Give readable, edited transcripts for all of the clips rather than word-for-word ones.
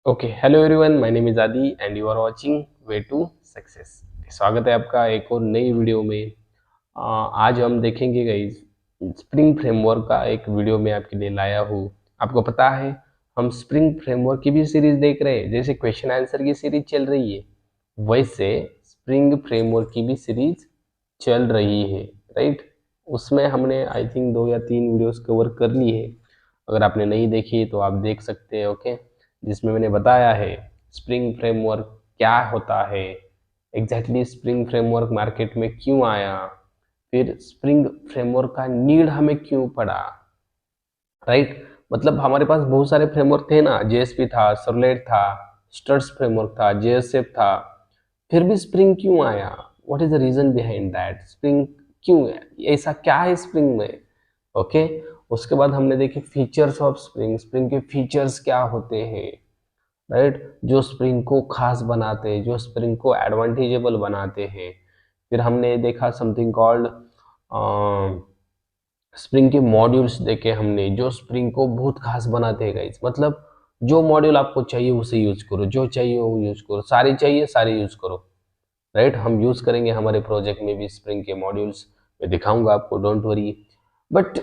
Okay, hello everyone, my name is Adi and you are watching way to success. स्वागत है आपका एक और नई वीडियो में। आज हम देखेंगे गाइस, स्प्रिंग फ्रेमवर्क का एक वीडियो में आपके लिए लाया हूँ। आपको पता है, हम स्प्रिंग फ्रेमवर्क की भी सीरीज देख रहे हैं। जैसे क्वेश्चन आंसर की सीरीज चल रही है, वैसे स्प्रिंग फ्रेमवर्क की भी सीरीज चल रही है, राइट। उसमें हमने आई थिंक 2 या 3 वीडियोस कवर कर ली है। अगर आपने नहीं देखी तो आप देख सकते हैं, ओके। जिसमें मैंने बताया है स्प्रिंग फ्रेमवर्क क्या होता है, एग्जैक्टली स्प्रिंग फ्रेमवर्क मार्केट में क्यों आया, फिर स्प्रिंग फ्रेमवर्क का नीड हमें क्यों पड़ा, राइट। मतलब हमारे पास बहुत सारे फ्रेमवर्क थे ना, जेएसपी था, सर्वलेट था, स्टड्स फ्रेमवर्क था, जेएसएफ था, फिर भी स्प्रिंग क्यों आया? What is the reason behind that? Spring क्यों है? ऐसा क्या है स्प्रिंग में? ओके। उसके बाद हमने देखे फीचर्स ऑफ स्प्रिंग, स्प्रिंग के फीचर्स क्या होते हैं, राइट, जो स्प्रिंग को खास बनाते हैं, जो स्प्रिंग को एडवांटेजेबल बनाते हैं। फिर हमने देखा समथिंग कॉल्ड स्प्रिंग के मॉड्यूल्स देखे हमने, जो स्प्रिंग को बहुत खास बनाते हैं गाइस। मतलब जो मॉड्यूल आपको चाहिए उसे यूज करो, जो चाहिए वो यूज करो, सारे चाहिए सारे यूज करो, राइट। हम यूज करेंगे हमारे प्रोजेक्ट में भी स्प्रिंग के मॉड्यूल्स, मैं दिखाऊंगा आपको, डोंट वरी। बट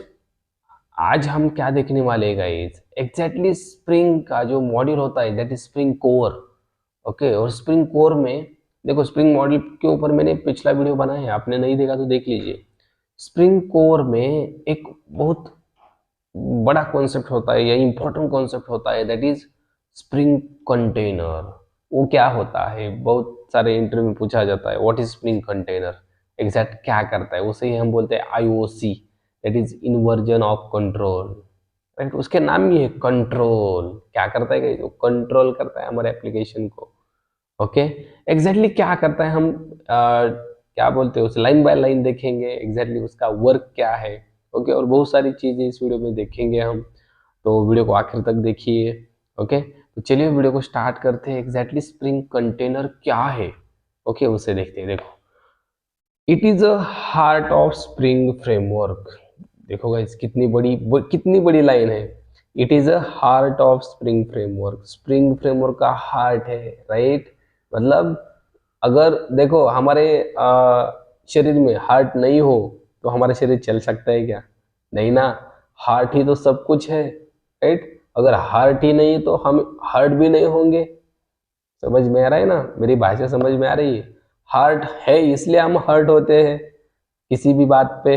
आज हम क्या देखने वाले हैं गाइस, एग्जैक्टली स्प्रिंग का जो मॉड्यूल होता है, that is spring core. Okay, और स्प्रिंग कोर में देखो, स्प्रिंग मॉड्यूल के ऊपर मैंने पिछला वीडियो बनाया है, आपने नहीं देखा तो देख लीजिए। स्प्रिंग कोर में एक बहुत बड़ा कॉन्सेप्ट होता है या इंपॉर्टेंट कॉन्सेप्ट होता है, दैट इज स्प्रिंग कंटेनर। वो क्या होता है, बहुत सारे इंटरव्यू में पूछा जाता है, what is spring container, exact क्या करता है। उसे ही हम बोलते हैं IOC, that is inversion of control, right. उसके नाम ही है कंट्रोल। क्या करता है, वो कंट्रोल करता है हमारे एप्लीकेशन को। ओके, एग्जैक्टली क्या करता है, हम क्या बोलते हैं उसे, लाइन बाय लाइन देखेंगे एग्जैक्टली उसका वर्क क्या है। ओके, और बहुत सारी चीजें इस वीडियो में देखेंगे हम, तो वीडियो को आखिर तक देखिए। ओके, तो चलिए वीडियो को स्टार्ट करते हैं। एग्जैक्टली स्प्रिंग कंटेनर क्या है, ओके, उसे देखते हैं। देखो, it is a heart of spring framework. देखो गाइस, कितनी बड़ी लाइन है। It is a heart of spring framework, spring framework का हार्ट है, राइट। मतलब अगर देखो हमारे शरीर में हार्ट नहीं हो तो हमारा शरीर चल सकता है क्या? नहीं ना। हार्ट ही तो सब कुछ है, राइट। अगर हार्ट ही नहीं तो हम हर्ट भी नहीं होंगे। समझ में आ रहा है ना, मेरी भाषा समझ में आ रही है? हार्ट है इसलिए हम हर्ट होते हैं किसी भी बात पे,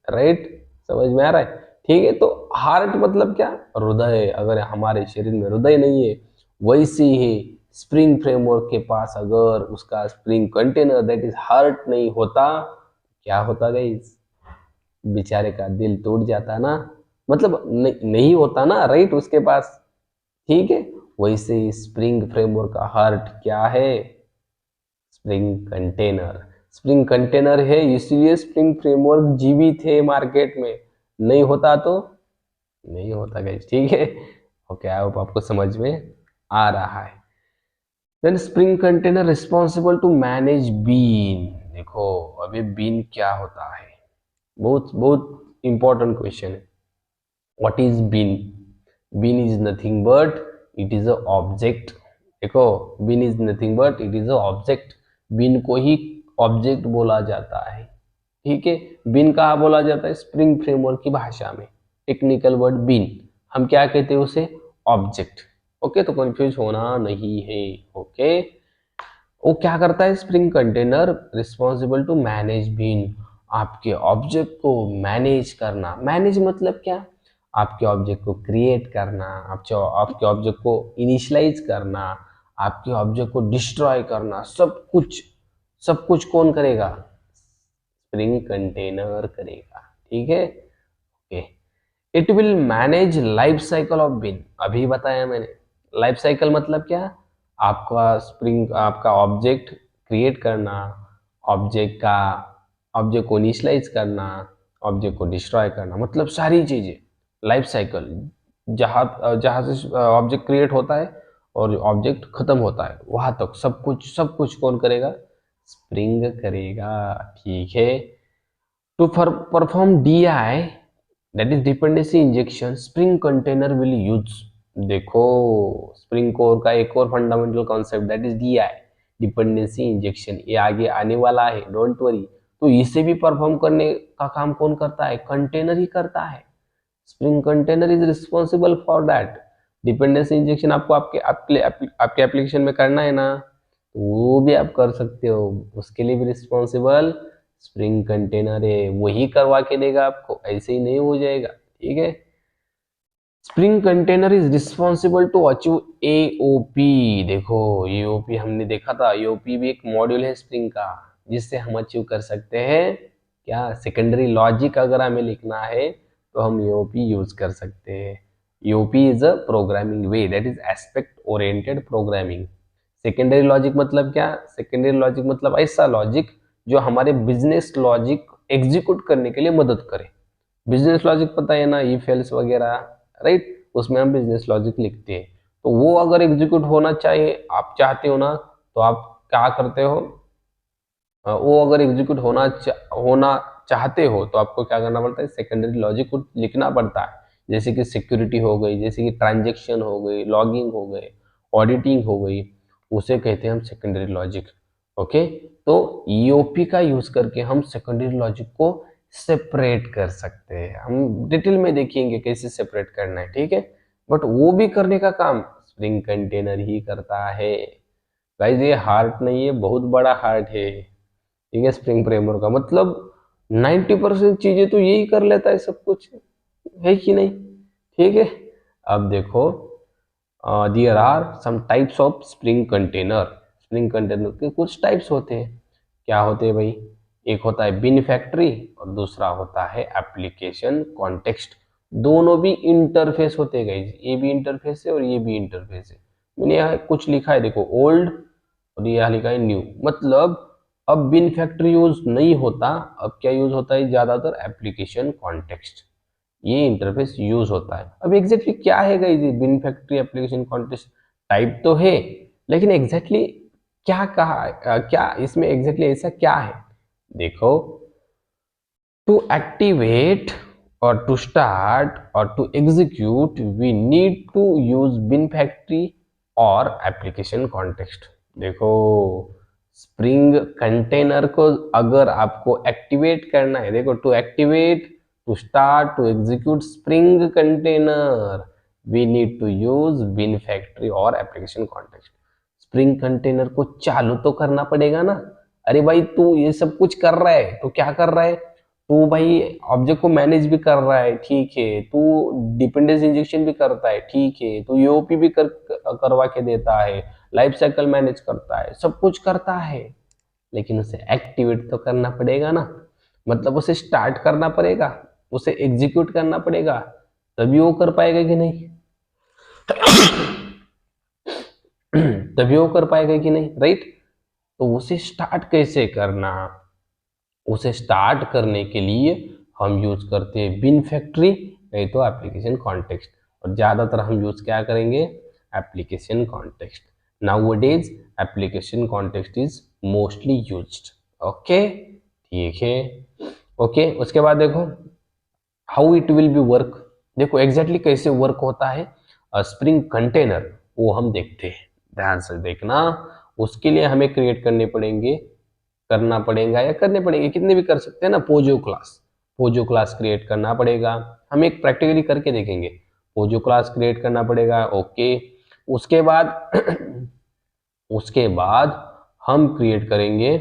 राइट। समझ में आ रहा है? ठीक है, तो हार्ट मतलब क्या? हृदय। अगर हमारे शरीर में हृदय नहीं है, वैसे ही स्प्रिंग फ्रेमवर्क के पास अगर उसका spring container that is heart नहीं होता, क्या होता गाइस? बेचारे का दिल टूट जाता ना। मतलब नहीं होता ना, राइट, उसके पास। ठीक है, वैसे ही स्प्रिंग फ्रेमवर्क का हार्ट क्या है? Spring container. स्प्रिंग कंटेनर है इसलिए स्प्रिंग फ्रेमवर्क जीवित है मार्केट में। नहीं होता तो नहीं होता गाइस, ठीक है। ओके, आई होप आपको समझ में आ रहा है। Then spring container responsible to manage bean. देखो, अभी बीन क्या होता है, बहुत बहुत इंपॉर्टेंट क्वेश्चन है। What is bean? Bean is nothing but it is a object. देखो, bean is nothing but it is a object. Bean को ही ऑब्जेक्ट बोला जाता है, ठीक है। बीन कहाँ बोला जाता है? स्प्रिंग फ्रेमवर्क की भाषा में टेक्निकल वर्ड बीन, हम क्या कहते हैं उसे? ऑब्जेक्ट। ओके, तो कंफ्यूज होना नहीं है। ओके, वो क्या करता है Spring container? Responsible to manage bean, आपके ऑब्जेक्ट को मैनेज करना। मैनेज मतलब क्या? आपके ऑब्जेक्ट को क्रिएट करना, आपके ऑब्जेक्ट को इनिशियलाइज करना, आपके ऑब्जेक्ट को डिस्ट्रॉय करना, सब कुछ कौन करेगा? स्प्रिंग कंटेनर करेगा, ठीक है। Okay, it will manage life cycle of bean. अभी बताया मैंने, लाइफ साइकिल मतलब क्या? आपका स्प्रिंग, आपका ऑब्जेक्ट क्रिएट करना, ऑब्जेक्ट का ऑब्जेक्ट को इनिशियलाइज करना, ऑब्जेक्ट को डिस्ट्रॉय करना, मतलब सारी चीजें लाइफ साइकिल, जहाँ जहाँ से ऑब्जेक्ट क्रिएट होता है और ऑब्जेक्ट खत्म होता है वहां तक सब कुछ कौन करेगा? स्प्रिंग करेगा, ठीक है। To perform DI, that is dependency injection, spring container will use। देखो स्प्रिंग कोर का एक और fundamental concept that is DI, dependency injection, ये आगे आने वाला है, डोंट वरी। तो इसे भी परफॉर्म करने का काम कौन करता है? कंटेनर ही करता है। Spring container is responsible for that. Dependency injection आपको आपके एप्लीकेशन में करना है ना, तो वो भी आप कर सकते हो, उसके लिए भी रिस्पॉन्सिबल स्प्रिंग कंटेनर है, वही करवा के देगा आपको, ऐसे ही नहीं हो जाएगा, ठीक है। Spring container is responsible to achieve AOP. देखो एओपी हमने देखा था, एओपी भी एक मॉड्यूल है स्प्रिंग का, जिससे हम अचीव कर सकते हैं क्या? सेकेंडरी लॉजिक अगर हमें लिखना है तो हम एओपी यूज कर सकते हैं। AOP is a programming way, that is aspect oriented programming. Secondary logic मतलब क्या? सेकेंडरी लॉजिक मतलब ऐसा लॉजिक जो हमारे बिजनेस लॉजिक एग्जीक्यूट करने के लिए मदद करे। बिजनेस लॉजिक पता है ना, इफ एल्स वगैरह, राइट, उसमें हम बिजनेस लॉजिक लिखते हैं। तो वो अगर एग्जीक्यूट होना चाहिए, आप चाहते हो ना, तो आप क्या करते हो, वो अगर एग्जीक्यूट होना चाहते हो तो आपको क्या करना पड़ता है? सेकेंडरी लॉजिक को लिखना पड़ता है। जैसे कि सिक्योरिटी हो गई, जैसे कि ट्रांजेक्शन हो गई, लॉगिंग हो गई, ऑडिटिंग हो गई, उसे कहते हैं हम सेकेंडरी लॉजिक। ओके, तो ईओपी का यूज करके हम सेकेंडरी लॉजिक को सेपरेट कर सकते हैं। हम डिटेल में देखेंगे कैसे सेपरेट करना है, ठीक है। बट वो भी करने का काम स्प्रिंग कंटेनर ही करता है। गाइस ये हार्ट नहीं है, बहुत बड़ा हार्ट है, ठीक है। स्प्रिंग फ्रेमवर्क का मतलब 90% चीजें तो यही कर लेता है, सब कुछ है कि नहीं, ठीक है। अब देखो there are some types of Spring container. Spring container के कुछ टाइप्स होते हैं। क्या होते हैं भाई? एक होता है बिन फैक्ट्री और दूसरा होता है एप्लीकेशन कॉन्टेक्स्ट। दोनों भी इंटरफेस होते हैं, ये भी इंटरफेस है और ये भी इंटरफेस है। मैंने यहाँ कुछ लिखा है, देखो ओल्ड, और यहाँ लिखा है न्यू। मतलब अब बिन फैक्ट्री यूज नहीं होता, अब क्या यूज होता है? ज्यादातर एप्लीकेशन कॉन्टेक्स्ट, ये इंटरफेस यूज होता है। अब एग्जैक्टली क्या है गाइस ये बिन फैक्ट्री एप्लीकेशन कॉन्टेक्स्ट? टाइप तो है, लेकिन एग्जैक्टली क्या कहा, क्या इसमें एग्जैक्टली ऐसा क्या है? देखो, to activate or to start or to execute we need to use bin factory और application context। देखो स्प्रिंग कंटेनर को अगर आपको एक्टिवेट करना है, देखो to activate, to start, to execute Spring container we need to use bean factory और application context. Spring container को चालू तो करना पड़ेगा ना। अरे भाई तू ये सब कुछ कर रहा है तो क्या कर रहा है? तू भाई ऑब्जेक्ट को मैनेज भी कर रहा है, ठीक है, तू डिपेंडेंस इंजेक्शन भी करता है, ठीक है, तू यूओपी भी करवा के देता है, लाइफ साइकिल मैनेज करता है, सब कुछ करता है, लेकिन उसे एक्टिवेट तो करना पड़ेगा ना। मतलब उसे स्टार्ट करना पड़ेगा, उसे एग्जीक्यूट करना पड़ेगा, तभी वो कर पाएगा कि नहीं? तभी वो कर पाएगा कि नहीं, राइट। तो उसे स्टार्ट कैसे करना? उसे स्टार्ट करने के लिए हम यूज करते हैं बिन फैक्ट्री, नहीं तो एप्लीकेशन कॉन्टेक्स्ट, और ज्यादातर हम यूज क्या करेंगे? Application context. Nowadays application context is mostly used. Okay, ठीक है। ओके, उसके बाद देखो how it will be work. देखो एग्जैक्टली कैसे वर्क होता है स्प्रिंग कंटेनर, वो हम देखते हैं, ध्यान से देखना। उसके लिए हमें क्रिएट करना पड़ेगा या करने पड़ेंगे, कितने भी कर सकते हैं ना। पोजो क्लास क्रिएट करना पड़ेगा, हम एक प्रैक्टिकली करके देखेंगे। पोजो क्लास क्रिएट करना पड़ेगा, ओके। उसके बाद उसके बाद हम क्रिएट करेंगे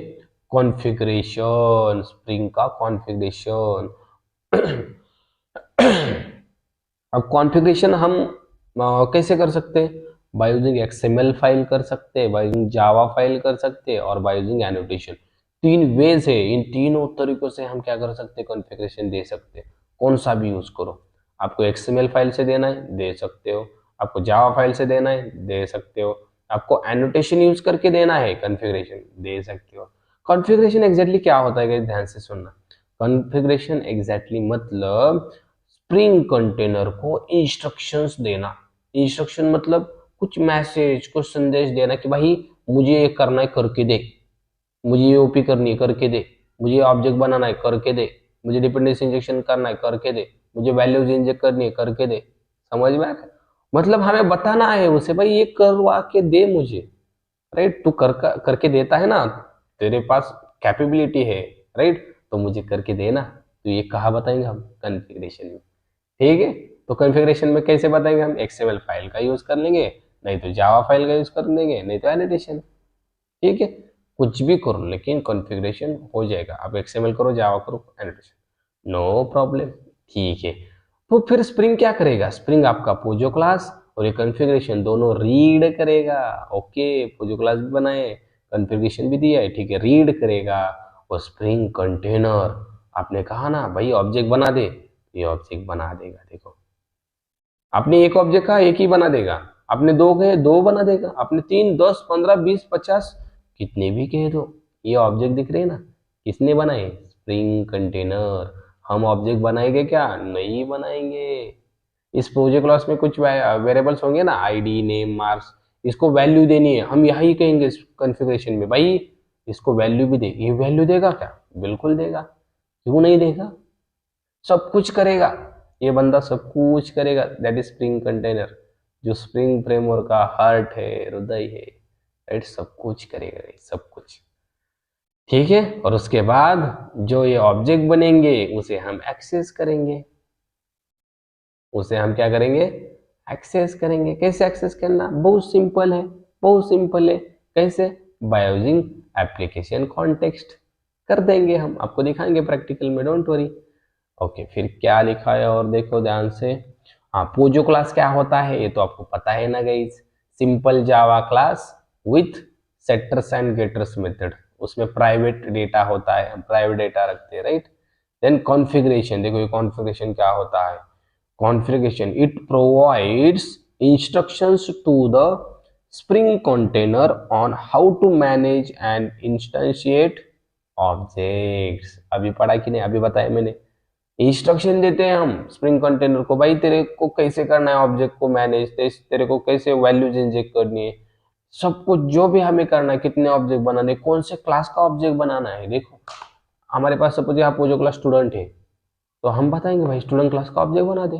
कॉन्फ़िगरेशन, स्प्रिंग का कॉन्फ़िगरेशन। अब कॉन्फ़िगरेशन हम कैसे कर सकते हैं? बाय यूजिंग एक्सएमएल फाइल कर सकते हैं, बाय यूजिंग जावा फाइल कर सकते हैं, और बाय यूजिंग एनोटेशन। तीन वेज है, इन तीनों तरीकों से हम क्या कर सकते हैं? कॉन्फ़िगरेशन दे सकते हैं। कौन सा भी यूज करो, आपको एक्सएमएल फाइल से देना है दे सकते हो, आपको जावा फाइल से देना है दे सकते हो, आपको एनोटेशन यूज करके देना है कॉन्फ़िगरेशन दे सकते हो। कॉन्फ़िगरेशन एग्जैक्टली क्या होता है, ध्यान से सुनना। कॉन्फ़िगरेशन एग्जैक्टली मतलब स्प्रिंग कंटेनर को इंस्ट्रक्शंस देना। इंस्ट्रक्शन मतलब कुछ मैसेज, कुछ संदेश देना कि भाई मुझे ये करना है करके दे, मुझे ये ओपी करनी है करके दे, मुझे ऑब्जेक्ट बनाना है करके दे, मुझे डिपेंडेंसी इंजेक्शन करना है करके दे, मुझे वैल्यूज इंजेक्ट करनी है करके दे। समझ में आ रहा है? मतलब हमें बताना है उसे, भाई ये करवा के दे मुझे, राइट। तू करके देता है ना, तेरे पास कैपेबिलिटी है, राइट, तो मुझे करके देना। तो ये कहाँ बताएंगे हम, कॉन्फ़िगरेशन में, ठीक है। तो कॉन्फ़िगरेशन में कैसे बताएंगे हम, एक्सएमएल फाइल का यूज कर लेंगे, नहीं तो जावा फाइल का यूज कर देंगे, नहीं तो एनोटेशन, ठीक है। कुछ भी करो लेकिन कॉन्फ़िगरेशन हो जाएगा। आप एक्सएमएल करो, जावा करो, एनोटेशन, नो प्रॉब्लम, ठीक है। तो फिर स्प्रिंग क्या करेगा, स्प्रिंग आपका पोजो क्लास और ये कॉन्फ़िगरेशन दोनों रीड करेगा। ओके, पोजो क्लास भी बनाए, कॉन्फ़िगरेशन भी दिया है, ठीक है, रीड करेगा। और स्प्रिंग कंटेनर, आपने कहा ना भाई ऑब्जेक्ट बना दे, ये ऑब्जेक्ट बना देगा। देखो, आपने एक ऑब्जेक्ट का एक ही बना देगा, आपने दो कहे दो बना देगा, आपने 3, 10, 15, 20, 50 कितने भी कहे दो, ये ऑब्जेक्ट दिख रहे हैं ना, किसने बनाए, स्प्रिंग कंटेनर। हम ऑब्जेक्ट बनाएंगे क्या, नहीं बनाएंगे। इस प्रोजेक्ट क्लास में कुछ वेरिएबल्स होंगे ना, आईडी, नेम, मार्क्स, इसको वैल्यू देनी है, हम यही कहेंगे इस कॉन्फ़िगरेशन में, भाई इसको वैल्यू भी दे। ये वैल्यू देगा क्या, बिल्कुल देगा, क्यों नहीं देगा, सब कुछ करेगा, ये बंदा सब कुछ करेगा। दैट इज स्प्रिंग कंटेनर, जो स्प्रिंग फ्रेमवर्क का हार्ट है, हृदय है, राइट, सब कुछ करेगा, सब कुछ, ठीक है। और उसके बाद जो ये ऑब्जेक्ट बनेंगे उसे हम एक्सेस करेंगे, उसे हम क्या करेंगे, एक्सेस करेंगे। कैसे एक्सेस करना, बहुत सिंपल है, बहुत सिंपल है। कैसे, बाय यूजिंग एप्लीकेशन कॉन्टेक्स्ट कर देंगे, हम आपको दिखाएंगे प्रैक्टिकल में, डोंट वरी। ओके, फिर क्या लिखा है और देखो ध्यान से। हाँ, पोजो क्लास क्या होता है ये तो आपको पता है ना guys, simple Java class with setters and getters method. उसमें प्राइवेट डेटा होता है, हम प्राइवेट डेटा रखते हैं, राइट। देन कॉन्फ़िगरेशन, देखो ये कॉन्फ़िगरेशन क्या होता है, configuration, it provides instructions to the spring container on how to manage and instantiate objects। अभी पढ़ा कि नहीं, अभी बताया मैंने, इंस्ट्रक्शन देते हैं हम स्प्रिंग कंटेनर को, भाई तेरे को कैसे करना है ऑब्जेक्ट को मैनेज, तेरे को कैसे वैल्यूज इंजेक्ट करनी है, सब कुछ जो भी हमें करना है, कितने ऑब्जेक्ट बनाने, कौन से क्लास का ऑब्जेक्ट बनाना है। देखो हमारे पास सपोज यहाँ पोजो क्लास स्टूडेंट है, तो हम बताएंगे भाई स्टूडेंट क्लास का ऑब्जेक्ट बना दे,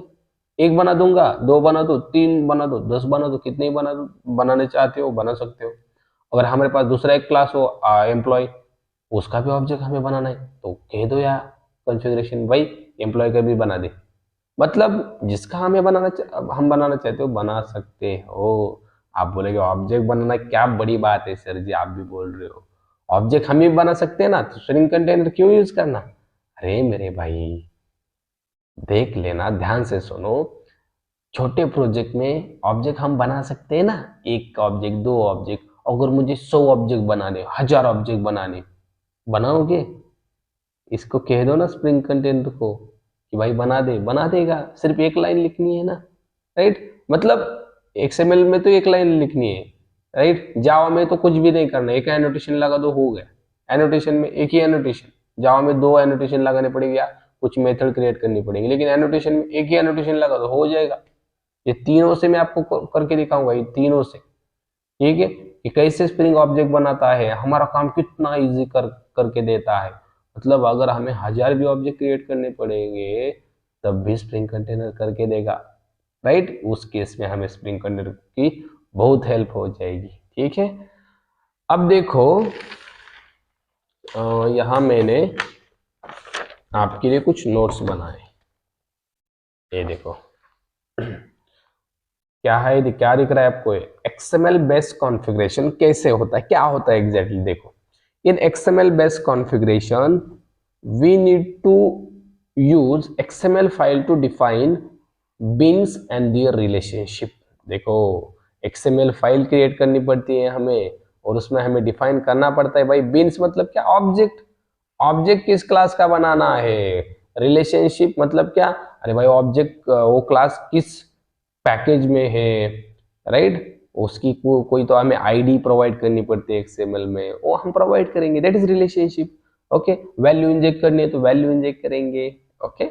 एक बना दूंगा, दो बना दो, तीन बना दो, 10 बना दो, कितने ही बना दो, बनाने चाहते हो बना सकते हो। अगर हमारे पास दूसरा एक क्लास हो एम्प्लॉय, उसका भी ऑब्जेक्ट हमें बनाना है तो कह दो यार कॉन्फ़िगरेशन, भाई एम्प्लॉय का भी बना दे। मतलब जिसका हमें हम बनाना चाहते हो बना सकते हो। आप बोलेगे ऑब्जेक्ट बनाना क्या बड़ी बात है सर जी, आप भी बोल रहे हो, ऑब्जेक्ट हम ही बना सकते हैं ना, तो स्ट्रिंग कंटेनर क्यों यूज करना। अरे मेरे भाई देख लेना, ध्यान से सुनो, छोटे प्रोजेक्ट में ऑब्जेक्ट हम बना सकते हैं ना, एक ऑब्जेक्ट, दो ऑब्जेक्ट। अगर मुझे 100 ऑब्जेक्ट बनाने, 1000 ऑब्जेक्ट बनाने, बनाओगे, इसको कह दो ना स्प्रिंग कंटेनर को कि भाई बना दे, बना देगा, सिर्फ एक लाइन लिखनी है ना, राइट। मतलब एक्सएमएल में तो एक लाइन लिखनी है, राइट, जावा में तो कुछ भी नहीं करना, एक एनोटेशन लगा दो, हो गया। एनोटेशन में एक ही एनोटेशन, जावा में दो एनोटेशन लगाने पड़ेगी या कुछ मेथड क्रिएट करनी पड़ेगी, लेकिन एनोटेशन में एक ही एनोटेशन लगा दो, हो जाएगा। ये तीनों से मैं आपको करके दिखाऊंगा, ये तीनों से, ठीक है, कि कैसे स्प्रिंग ऑब्जेक्ट बनाता है, हमारा काम कितना इजी करके देता है। मतलब अगर हमें 1000 भी ऑब्जेक्ट क्रिएट करने पड़ेंगे तब भी स्प्रिंग कंटेनर करके देगा, राइट। उस केस में हमें स्प्रिंग कंटेनर की बहुत हेल्प हो जाएगी, ठीक है। अब देखो यहाँ मैंने आपके लिए कुछ नोट्स बनाए, ये देखो क्या है, क्या दिख रहा है आपको, एक्सएमएल बेस्ड कॉन्फ़िगरेशन कैसे होता है, क्या होता है एग्जैक्टली। देखो, in XML based configuration we need to use XML file to define beans and their relationship. देखो एक्सएमएल फाइल क्रिएट करनी पड़ती है हमें, और उसमें हमें डिफाइन करना पड़ता है भाई बीन्स मतलब क्या, ऑब्जेक्ट, ऑब्जेक्ट किस क्लास का बनाना है, रिलेशनशिप मतलब क्या, अरे भाई ऑब्जेक्ट वो क्लास किस पैकेज में है, राइट। उसकी कोई तो हमें आईडी प्रोवाइड करनी पड़ती है एक्सएमएल में, वो हम प्रोवाइड करेंगे, that is relationship. Okay, value inject करनी है तो वैल्यू इंजेक्ट करेंगे। Okay,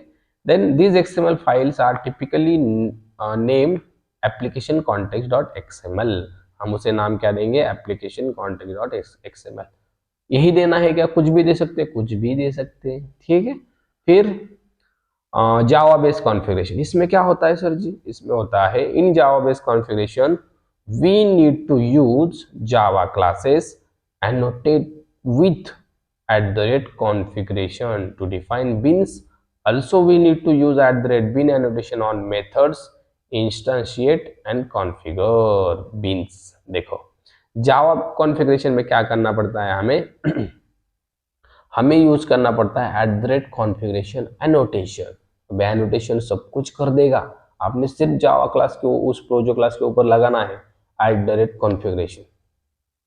then these XML files are typically named application context dot XML. हम उसे नाम क्या देंगे, एप्लीकेशन कॉन्टेक्स्ट डॉट एक्सएमएल। यही देना है क्या, कुछ भी दे सकते हैं, कुछ भी दे सकते हैं, ठीक है। फिर जावा बेस्ड कॉन्फ़िगरेशन, इसमें क्या होता है सर जी? इसमें होता है in Java based configuration we need to use java classes annotate with @configuration to define bins. Also we need to use @bin annotation on methods instantiate and configure bins. देखो जावा configuration में क्या करना पड़ता है हमें हमें यूज करना पड़ता है @configuration annotation. अब एनोटेशन सब कुछ कर देगा, आपने सिर्फ जावा क्लास के उस प्रोजो क्लास के ऊपर लगाना है @configuration.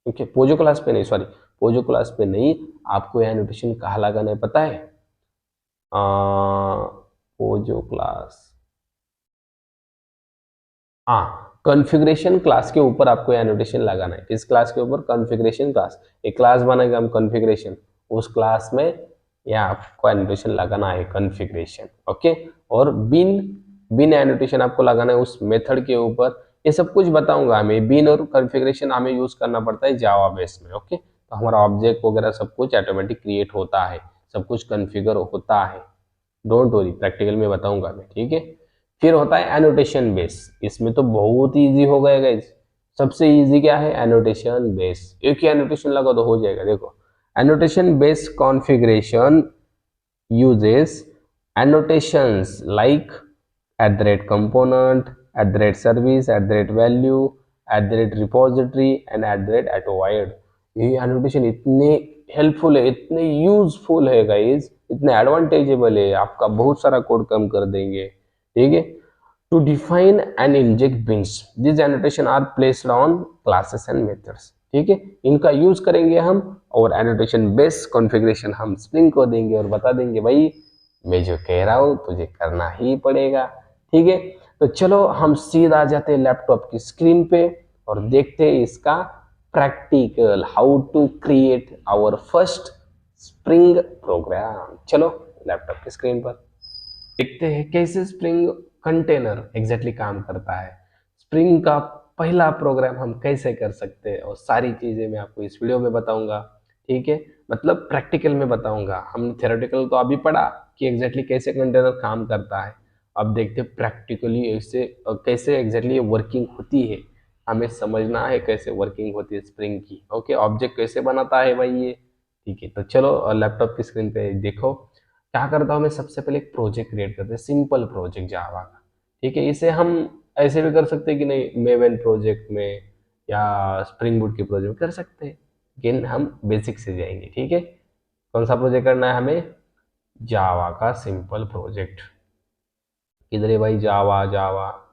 ठीक है, पोजो क्लास पे नहीं, सॉरी पोजो क्लास पे नहीं, आपको एनोटेशन कहाँ लगाना है पता है? पोजो क्लास, हाँ कॉन्फ़िगरेशन क्लास के ऊपर आपको एनोटेशन लगाना है। किस क्लास के ऊपर? Configuration class. एक क्लास बनाएंगे हम कॉन्फ़िगरेशन, उस क्लास में या आपको एनोटेशन लगाना है कॉन्फ़िगरेशन, ओके। और बिन एनोटेशन आपको लगाना है उस मेथड के ऊपर। ये सब कुछ बताऊंगा मैं। बिन और कॉन्फ़िगरेशन हमें यूज करना पड़ता है जावा बेस में, ओके। तो हमारा ऑब्जेक्ट वगैरह सब कुछ ऑटोमेटिक क्रिएट होता है, सब कुछ कॉन्फ़िगर होता है। डोंट वरी, प्रैक्टिकल में बताऊंगा मैं, ठीक है। फिर होता है एनोटेशन बेस, इसमें तो बहुत इजी हो गया गाइस। सबसे इजी क्या है? Annotation base. एक ही एनोटेशन लगा तो हो जाएगा। देखो annotation base configuration uses annotations like @component, @service, @value, @repository and @avoid. ये एनोटेशन इतने हेल्पफुल है, इतने यूजफुल है गाइस, इतने एडवांटेजेबल है, आपका बहुत सारा कोड कम कर देंगे, ठीक है। To define and inject beans, this annotation are placed on classes and methods, ठीक है। इनका यूज करेंगे हम, और एनोटेशन बेस्ड कॉन्फ़िगरेशन हम स्प्रिंग को देंगे और बता देंगे भाई मैं जो कह रहा हूं तुझे करना ही पड़ेगा, ठीक है। तो चलो हम सीधा जाते हैं लैपटॉप की स्क्रीन पे और देखते हैं इसका practical, how to create our first Spring program. चलो लैपटॉप की स्क्रीन पर देखते हैं कैसे स्प्रिंग कंटेनर एग्जैक्टली काम करता है, स्प्रिंग का पहला प्रोग्राम हम कैसे कर सकते हैं, और सारी चीज़ें मैं आपको इस वीडियो में बताऊंगा, ठीक है। मतलब प्रैक्टिकल में बताऊंगा। हमने थ्योरेटिकल तो अभी पढ़ा कि एग्जैक्टली कैसे कंटेनर काम करता है, अब देखते हैं प्रैक्टिकली ऐसे कैसे एग्जैक्टली ये वर्किंग होती है। हमें समझना है कैसे वर्किंग होती है स्प्रिंग की, ओके। ऑब्जेक्ट कैसे बनाता है भाई ये, ठीक है। तो चलो लैपटॉप की स्क्रीन पे देखो क्या करता हूँ मैं। सबसे पहले एक प्रोजेक्ट क्रिएट करते हैं, सिंपल प्रोजेक्ट जावा का, ठीक है। इसे हम ऐसे भी कर सकते हैं कि नहीं मेवन प्रोजेक्ट में या स्प्रिंग बूट के प्रोजेक्ट में कर सकते हैं, लेकिन हम बेसिक से जाएंगे, ठीक है। कौन सा प्रोजेक्ट करना है हमें? जावा का सिंपल प्रोजेक्ट। किधर है भाई? जावा जावा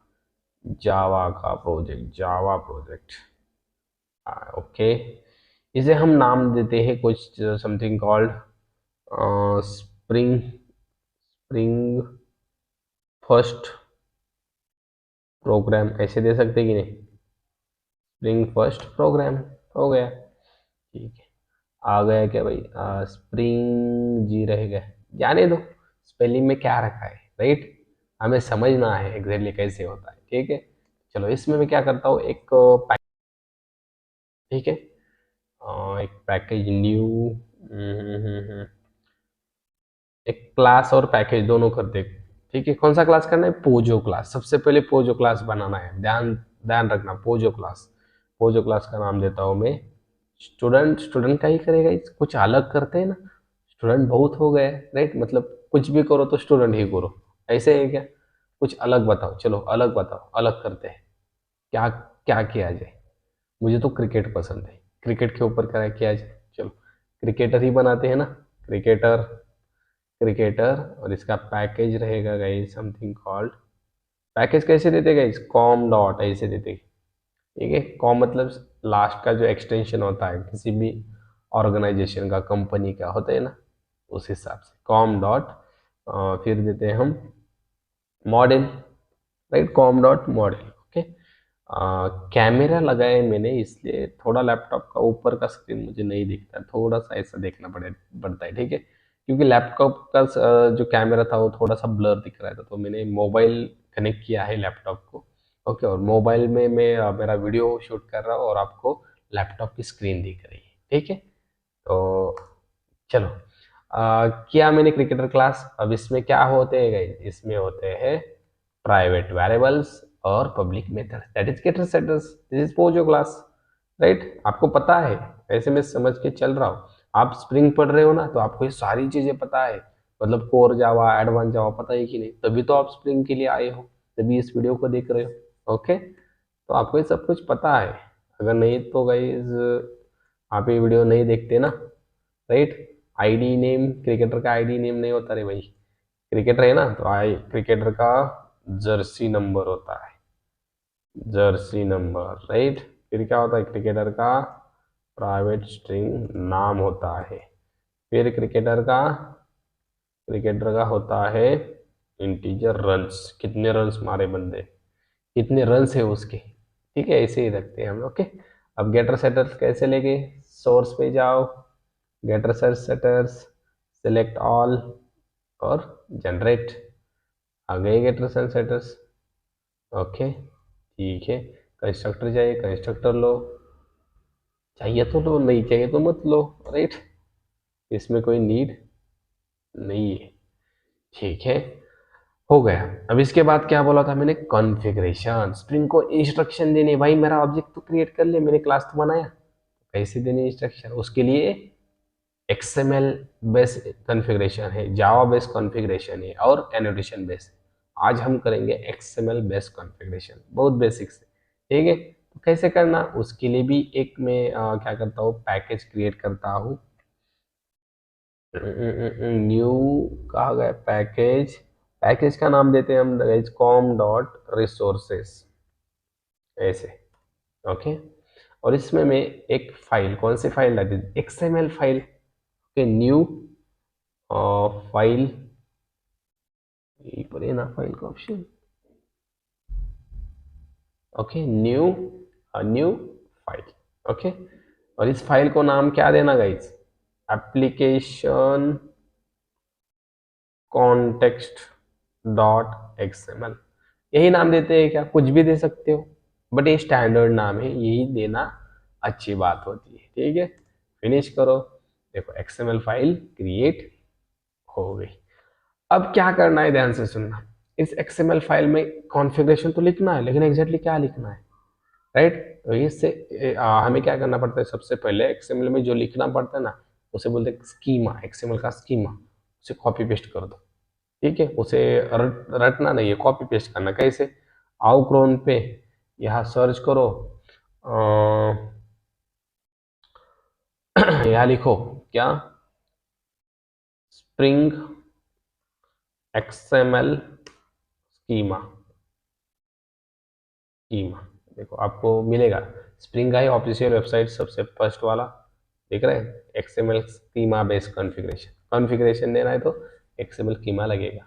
जावा का प्रोजेक्ट, जावा प्रोजेक्ट, ओके। इसे हम नाम देते हैं कुछ something called Spring Spring first program, ऐसे दे सकते कि नहीं? स्प्रिंग फर्स्ट प्रोग्राम हो गया, ठीक है। आ गया क्या भाई? स्प्रिंग जी रहेगा, जाने दो स्पेलिंग में क्या रखा है, राइट। हमें समझना है एग्जैक्टली कैसे होता है, ठीक है। चलो इसमें मैं क्या करता हूँ, एक ठीक है, एक पैकेज न्यू, एक क्लास और पैकेज दोनों कर दे, ठीक है। कौन सा क्लास करना है? Pozzo class. सबसे पहले पोजो क्लास बनाना है, ध्यान ध्यान रखना। पोजो क्लास, पोजो क्लास का नाम देता हूँ मैं स्टूडेंट। स्टूडेंट का ही करेगा, कुछ अलग करते हैं ना, स्टूडेंट बहुत हो गए, राइट। मतलब कुछ भी करो तो स्टूडेंट ही करो, ऐसे है क्या? कुछ अलग बताओ, चलो अलग बताओ, अलग करते हैं। क्या क्या किया जाए? मुझे तो क्रिकेट पसंद है, क्रिकेट के ऊपर क्या किया जाए? चलो क्रिकेटर ही बनाते हैं ना, क्रिकेटर क्रिकेटर। और इसका पैकेज रहेगा गाइस समथिंग कॉल्ड, पैकेज कैसे देते गाइस? कॉम डॉट ऐसे देते, ठीक है। कॉम मतलब लास्ट का जो एक्सटेंशन होता है किसी भी ऑर्गेनाइजेशन का, कंपनी का होता है ना, उस हिसाब से कॉम डॉट, फिर देते हैं हम model, right, com dot model, okay. Camera लगाए मैंने, इसलिए थोड़ा लैपटॉप का ऊपर का स्क्रीन मुझे नहीं दिखता, थोड़ा सा ऐसा देखना पड़ता है, ठीक है। क्योंकि लैपटॉप का जो कैमरा था वो थोड़ा सा ब्लर दिख रहा था, तो मैंने मोबाइल कनेक्ट किया है लैपटॉप को, ओके। और मोबाइल में मैं मेरा वीडियो शूट कर रहा हूँ और आपको लैपटॉप की स्क्रीन दिख रही है, ठीक है। तो चलो किया मैंने क्रिकेटर क्लास। अब इसमें क्या होते हैं गाइस, इसमें होते हैं प्राइवेट वेरिएबल्स और public method, that is getter setters, this is POJO class, right. आपको पता है, ऐसे मैं समझ के चल रहा हूँ। आप स्प्रिंग पढ़ रहे हो ना, तो आपको ये सारी चीजें पता है, मतलब कोर जावा, एडवांस जावा पता है कि नहीं, तभी तो आप स्प्रिंग के लिए आए हो, तभी इस वीडियो को देख रहे हो। ओके, तो आपको ये सब कुछ पता है। अगर नहीं तो गाइज आप ये वीडियो नहीं देखते ना, राइट। आईडी नेम, क्रिकेटर का आईडी नेम नहीं होता रे भाई, क्रिकेटर है ना, तो क्रिकेटर का जर्सी नंबर होता है, जर्सी नंबर, राइट। फिर क्या होता है, क्रिकेटर का प्राइवेट स्ट्रिंग नाम होता है। फिर क्रिकेटर का होता है इंटीजर रन्स, कितने रन्स मारे बंदे, कितने रन्स है उसके, ठीक है, ऐसे ही रखते हैं हम। ओके, अब गेटर सेटर्स कैसे लेंगे, सोर्स पे जाओ, गेटर सेटर्स, सेलेक्ट ऑल और जनरेट, आ गए गेटर सेटर्स। ओके, ठीक है। कंस्ट्रक्टर चाहिए, कंस्ट्रक्टर लो, चाहिए तो लो, नहीं चाहिए तो मत लो, राइट। इसमें कोई नीड नहीं है, ठीक है, हो गया। अब इसके बाद क्या बोला था मैंने, कॉन्फ़िगरेशन, स्प्रिंग को इंस्ट्रक्शन देने। भाई मेरा ऑब्जेक्ट तो क्रिएट कर ले, मैंने क्लास तो बनाया, कैसे देने इंस्ट्रक्शन, उसके लिए XML बेस्ड कॉन्फ़िगरेशन है, जावा बेस्ड कॉन्फ़िगरेशन है और एनोटेशन बेस्ड। आज हम करेंगे XML बेस्ड कॉन्फ़िगरेशन, बहुत बेसिक से, ठीक है। तो कैसे करना, उसके लिए भी एक मैं क्या करता हूँ, पैकेज क्रिएट करता हूँ। न्यू कहा गया पैकेज, पैकेज का नाम देते हैं हम कॉम डॉट रिसोर्सेस, ऐसे। ओके, और इसमें मैं एक फाइल, कौन सी फाइल डाली, XML file. Okay, new file, यहीं पर है ना फाइल का option. Okay, new new file. Okay, और इस फाइल को नाम क्या देना guys, application context dot XML, यही नाम देते हैं क्या, कुछ भी दे सकते हो, बट ये स्टैंडर्ड नाम है, यही देना अच्छी बात होती है, ठीक है। फिनिश करो, देखो एक्सएमएल फाइल क्रिएट हो गई। अब क्या करना है, ध्यान से सुनना, इस एक्सएमएल फाइल में कॉन्फ़िगरेशन तो लिखना है, लेकिन एग्जैक्टली क्या लिखना है, राइट। तो इससे हमें क्या करना पड़ता है, सबसे पहले एक्सएमएल में जो लिखना पड़ता है ना, उसे बोलते हैं स्कीमा, एक्सएमएल का स्कीमा, उसे कॉपी पेस्ट कर दो, ठीक है। उसे रटना नहीं है, कॉपी पेस्ट करना। कैसे, आओ क्रोन पे, यहाँ सर्च करो, यहाँ लिखो क्या, स्प्रिंग XML स्कीमा, स्कीमा, देखो आपको मिलेगा, स्प्रिंग का ही ऑफिशियल वेबसाइट सबसे फर्स्ट वाला, देख रहे हैं, XML schema based configuration, configuration देना है तो XML स्कीमा लगेगा।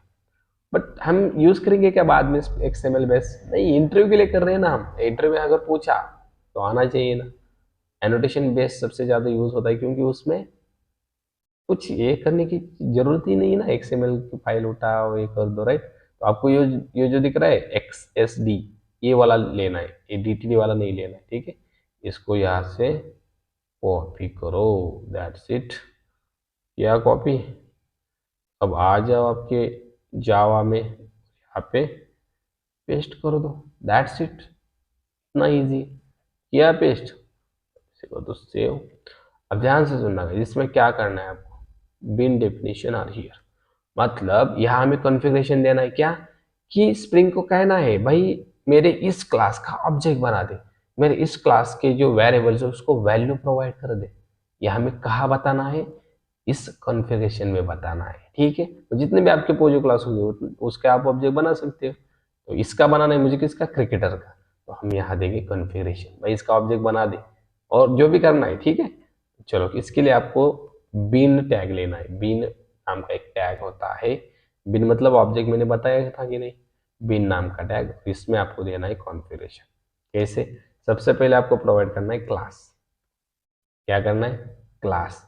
बट हम यूज करेंगे क्या बाद में XML बेस, नहीं, इंटरव्यू के लिए कर रहे हैं ना हम, इंटरव्यू में अगर पूछा तो आना चाहिए ना। एनोटेशन बेस सबसे ज्यादा यूज होता है, क्योंकि उसमें कुछ ये करने की जरूरत ही नहीं है ना, XML की फाइल उठाओ, ये कर दो, राइट। तो आपको ये जो दिख रहा है XSD, ये वाला लेना है, ये DTD वाला नहीं लेना है, ठीक है। इसको यहाँ से कॉपी करो, दैट्स इट, किया कॉपी। अब आ जाओ आपके जावा में, यहाँ पे पेस्ट कर दो, दैट्स इट, इतना इजी, किया पेस्ट, इसको तो सेव। अब ध्यान से सुनना है, इसमें क्या करना है आपको, बिन डेफिनेशन आर हियर, मतलब यहाँ हमें कॉन्फ़िगरेशन देना है क्या, कि स्प्रिंग को कहना है भाई मेरे इस क्लास का ऑब्जेक्ट बना दे, मेरे इस क्लास के जो वेरिएबल्स है उसको वैल्यू प्रोवाइड कर दे। यह हमें कहाँ बताना है, इस कॉन्फ़िगरेशन में बताना है, ठीक है। तो जितने भी आपके पोजो क्लास होंगे उसके आप ऑब्जेक्ट बना सकते हो। तो इसका बनाना है मुझे, किसका, क्रिकेटर का, तो हम यहाँ देंगे कॉन्फ़िगरेशन, भाई इसका ऑब्जेक्ट बना दे, और जो भी करना है, ठीक है। चलो, इसके लिए आपको बिन टैग लेना है, बिन नाम का एक टैग होता है, बिन मतलब ऑब्जेक्ट, मैंने बताया था कि नहीं, बिन नाम का टैग, इसमें आपको देना है कॉन्फ़िगरेशन। कैसे, सबसे पहले आपको प्रोवाइड करना है क्लास, क्या करना है, क्लास।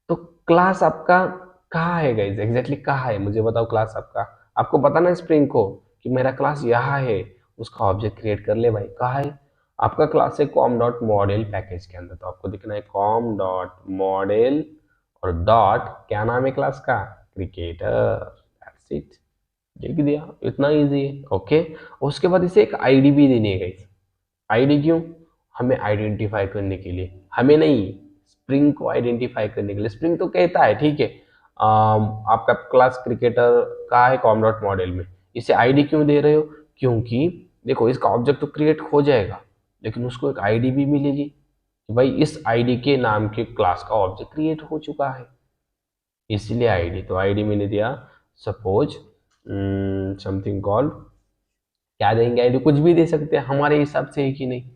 तो क्लास आपका कहाँ है गाइज, एग्जैक्टली कहाँ है, मुझे बताओ क्लास आपका, आपको बताना है स्प्रिंग को कि मेरा क्लास यहाँ है, उसका ऑब्जेक्ट क्रिएट कर ले भाई, कहाँ है आपका क्लास, है कॉम डॉट मॉडल पैकेज के अंदर, तो आपको दिखना है कॉम डॉट मॉडल और डॉट क्या नाम है क्लास का, क्रिकेटर, दैट्स इट, लिख दिया, इतना इजी है। ओके, उसके बाद इसे एक आईडी भी देनी है गाइस। आईडी क्यों, हमें आइडेंटिफाई करने के लिए, हमें नहीं, स्प्रिंग को आइडेंटिफाई करने के लिए। स्प्रिंग तो कहता है ठीक है आपका क्लास क्रिकेटर का है कॉम डॉट मॉडल में, इसे आईडी क्यों दे रहे हो, क्योंकि देखो इसका ऑब्जेक्ट तो क्रिएट हो जाएगा लेकिन उसको एक आईडी भी मिलेगी कि भाई इस आईडी के नाम के क्लास का ऑब्जेक्ट क्रिएट हो चुका है, इसलिए आईडी। तो आईडी मैंने दिया सपोज समथिंग कॉल्ड, क्या देंगे आईडी, कुछ भी दे सकते हैं हमारे हिसाब से है कि नहीं।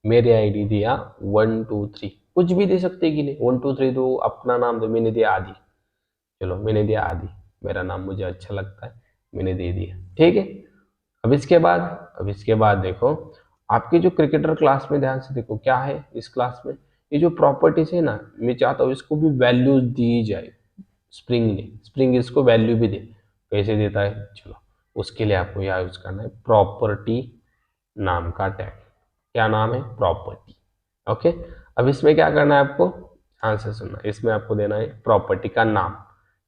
मेरे आईडी दिया 123, कुछ भी दे सकते हैं कि नहीं, 123 दो, अपना नाम दो, मैंने दिया आदि, चलो मैंने दिया आदि, मेरा नाम मुझे अच्छा लगता है, मैंने दे दिया, ठीक है। अब इसके बाद देखो आपके जो क्रिकेटर क्लास में, ध्यान से देखो क्या है इस क्लास में, ये जो प्रॉपर्टीज है ना, मैं चाहता हूँ इसको भी वैल्यूज दी जाए, स्प्रिंग ने, स्प्रिंग इसको वैल्यू भी दे, कैसे देता है, चलो उसके लिए आपको यहाँ यूज करना है प्रॉपर्टी नाम का टैग। क्या नाम है, प्रॉपर्टी। ओके, अब इसमें क्या करना है आपको, ध्यान से सुनना, इसमें आपको देना है प्रॉपर्टी का नाम।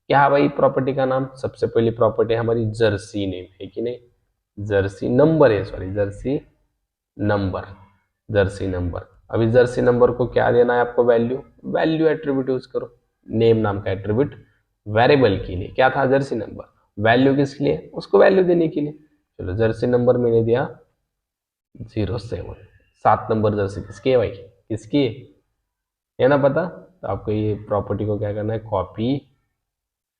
क्या भाई प्रॉपर्टी का नाम, सबसे पहली प्रॉपर्टी हमारी जर्सी नेम है कि नहीं, जर्सी नंबर है, sorry Jersey number, jersey number. अभी जर्सी नंबर को क्या देना है आपको, वैल्यू, वैल्यू एट्रीब्यूट यूज करो, नेम नाम का एट्रीब्यूट वेरिएबल के लिए, क्या था जर्सी नंबर, वैल्यू किसके लिए, उसको वैल्यू देने के लिए। चलो जर्सी नंबर मैंने दिया 07, 7 नंबर जर्सी किसकी है भाई, किसकी है ना पता। तो आपको ये प्रॉपर्टी को क्या करना है, कॉपी,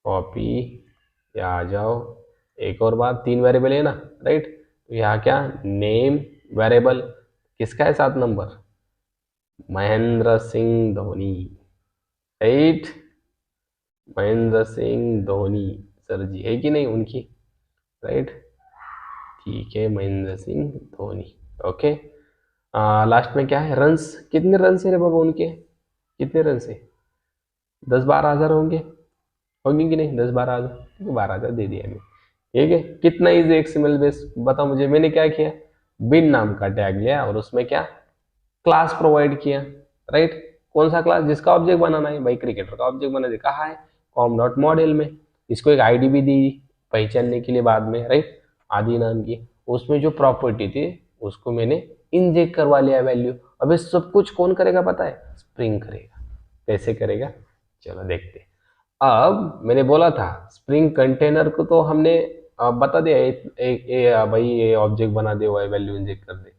कॉपी, यहाँ आ जाओ, एक और बात, 3 वेरिएबल है ना, राइट, तो यहाँ क्या, नेम वेरिएबल किसका है 7 number, Mahendra Singh Dhoni, right, Mahendra Singh Dhoni sir ji है कि नहीं उनकी, राइट, ठीक है, महेंद्र सिंह धोनी। ओके, लास्ट में क्या है, रन्स, कितने रन्स है रे बाबा उनके, कितने रन्स है, 10-12 हज़ार होंगे कि नहीं, 10-12 हज़ार, 12 हज़ार दे दिया मैंने, ठीक है। कितना इज एक्सएमएल बेस, बताओ मुझे, मैंने क्या किया, बिन नाम का टैग लिया और उसमें क्या, क्लास प्रोवाइड किया, राइट, कौन सा क्लास, जिसका ऑब्जेक्ट बनाना है भाई, क्रिकेटर का ऑब्जेक्ट बनाना है, कहा है कॉम डॉट मॉडल में, इसको एक आईडी भी दी पहचानने के लिए बाद में, राइट, आदि नाम की, उसमें जो प्रॉपर्टी थी उसको मैंने इंजेक्ट करवा लिया वैल्यू। अब ये सब कुछ कौन करेगा पता है, स्प्रिंग करेगा, कैसे करेगा, चलो देखते हैं। अब मैंने बोला था स्प्रिंग कंटेनर को तो हमने बता दिया, भाई ये ऑब्जेक्ट बना दे, वैल्यू इंजेक्ट कर दे,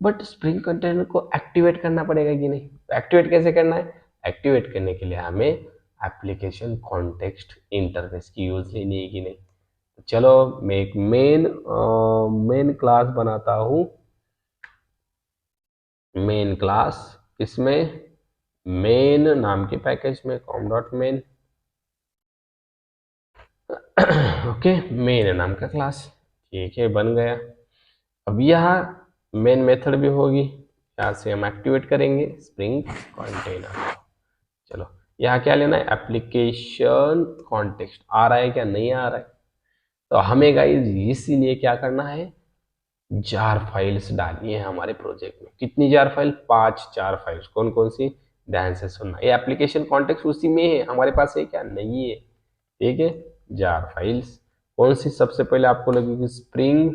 बट स्प्रिंग कंटेनर को एक्टिवेट करना पड़ेगा कि नहीं, तो एक्टिवेट कैसे करना है, एक्टिवेट करने के लिए हमें एप्लीकेशन कॉन्टेक्स्ट इंटरफेस की यूज लेनी है कि नहीं। तो चलो मैं एक मेन क्लास बनाता हूँ, मेन क्लास, इसमें मेन नाम के पैकेज में com dot main, okay, main नाम का क्लास, ठीक है, बन गया। अब यहाँ मेन मेथड भी होगी, यहाँ से हम एक्टिवेट करेंगे स्प्रिंग कंटेनर। चलो यहाँ क्या लेना है, एप्लीकेशन कॉन्टेक्स्ट, आ रहा है क्या, नहीं आ रहा है, तो हमें गाइस इसीलिए क्या करना है, जार फाइल्स डालनी है हमारे प्रोजेक्ट में। कितनी जार फाइल, 5 जार फाइल्स, कौन कौन सी, ध्यान से सुनना, ये एप्लीकेशन कॉन्टेक्स्ट उसी में है, हमारे पास है क्या, नहीं है, ठीक है। जार फाइल्स कौन सी, सबसे पहले आपको लगेगी स्प्रिंग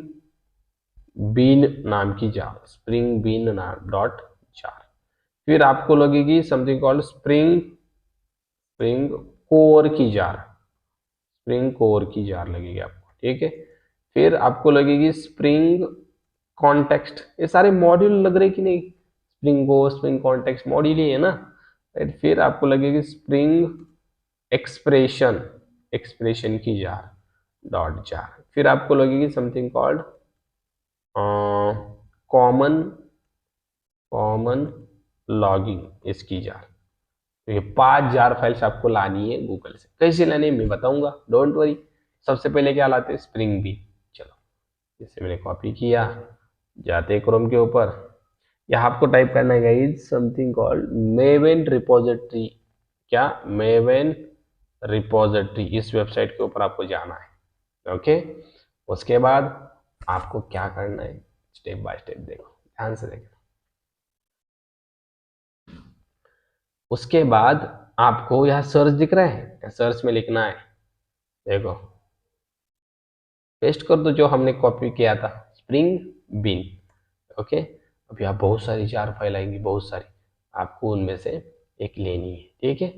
बीन नाम की जार, स्प्रिंग बीन नाम डॉट जार, फिर आपको लगेगी something called Spring, spring core की जार, स्प्रिंग कोर की जार लगेगी आपको, ठीक है। फिर आपको लगेगी स्प्रिंग कॉन्टेक्स्ट, ये सारे मॉड्यूल लग रहे कि नहीं, स्प्रिंग को, स्प्रिंग कॉन्टेक्स्ट मॉड्यूल ही है ना, राइट। फिर आपको लगेगी स्प्रिंग एक्सप्रेशन, एक्सप्रेशन की जार डॉट जार, फिर आपको लगेगी something called common, common logging इसकी जार। तो ये 5 जार फाइल्स आपको लानी है गूगल से, कैसे लानी है मैं बताऊंगा, डोंट वरी। सबसे पहले क्या लाते हैं, स्प्रिंग बी, चलो जैसे मैंने कॉपी किया, जाते क्रोम के ऊपर, यहाँ आपको टाइप करना है guys something called Maven repository, क्या, मेवेन रिपोजिटरी, इस वेबसाइट के ऊपर आपको जाना है, ओके। उसके बाद आपको क्या करना है, स्टेप बाय स्टेप देखो, ध्यान से देखो। उसके बाद आपको यहाँ सर्च दिख रहा है, सर्च में लिखना है, देखो पेस्ट कर दो जो हमने कॉपी किया था, स्प्रिंग बिन। ओके, अब यहाँ बहुत सारी जार फाइल आएंगी, बहुत सारी, आपको उनमें से एक लेनी है, ठीक है।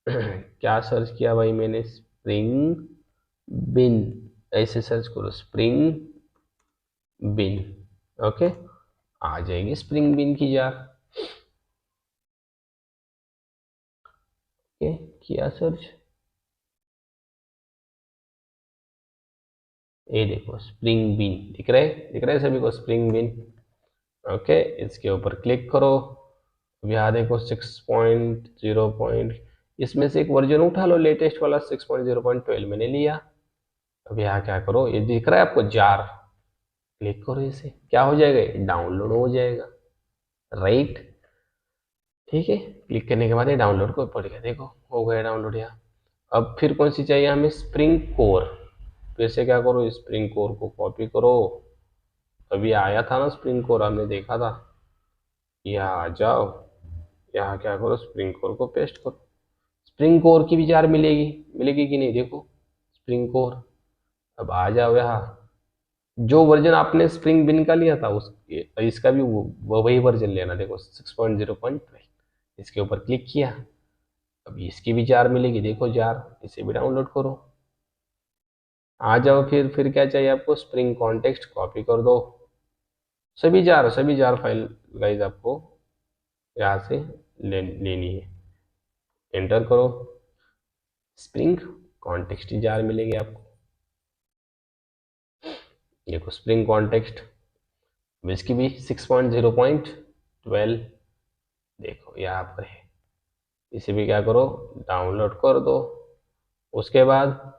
क्या सर्च किया भाई मैंने, स्प्रिंग बिन, ऐसे सर्च करो स्प्रिंग बिन। ओके, आ जाएगी स्प्रिंग बिन की जार। ओके, किया सर्च, ये देखो स्प्रिंग बिन दिख रहा है सभी को, स्प्रिंग बिन। ओके, इसके ऊपर क्लिक करो। अब यहाँ देखो 6.0. इसमें से एक वर्जन उठा लो, लेटेस्ट वाला 6.0.12 मैंने लिया। अब यहाँ क्या करो, ये दिख रहा है आपको जार, क्लिक करो, इसे क्या हो जाएगा, डाउनलोड हो जाएगा, राइट। ठीक है, क्लिक करने के बाद ये डाउनलोड को पड़ेगा, देखो हो गया डाउनलोड यहाँ। अब फिर कौन सी चाहिए हमें, स्प्रिंग कोर। फिर से क्या करो, स्प्रिंग कोर को कॉपी करो, अभी आया था ना स्प्रिंग कोर, हमने देखा था। यहाँ आ जाओ, यहाँ क्या करो, स्प्रिंग कोर को पेस्ट करो। स्प्रिंग कोर की भी जार मिलेगी, मिलेगी कि नहीं, देखो स्प्रिंग कोर। अब आ जाओ यहाँ, जो वर्जन आपने स्प्रिंग बिन का लिया था उस इसका भी वही वर्जन लेना, देखो 6.0.12। इसके ऊपर क्लिक किया, अब इसकी भी जार मिलेगी, देखो जार, इसे भी डाउनलोड करो। आ जाओ, फिर क्या चाहिए आपको, स्प्रिंग कॉन्टेक्स्ट कॉपी कर दो, सभी जार फाइल गाइज आपको यहाँ से लेनी है, एंटर करो, स्प्रिंग कॉन्टेक्स्ट जार मिलेगी आपको, देखो स्प्रिंग कॉन्टेक्स्ट। इसकी भी 6.0.12 देखो यहाँ पर है, इसे भी क्या करो, डाउनलोड कर दो। उसके बाद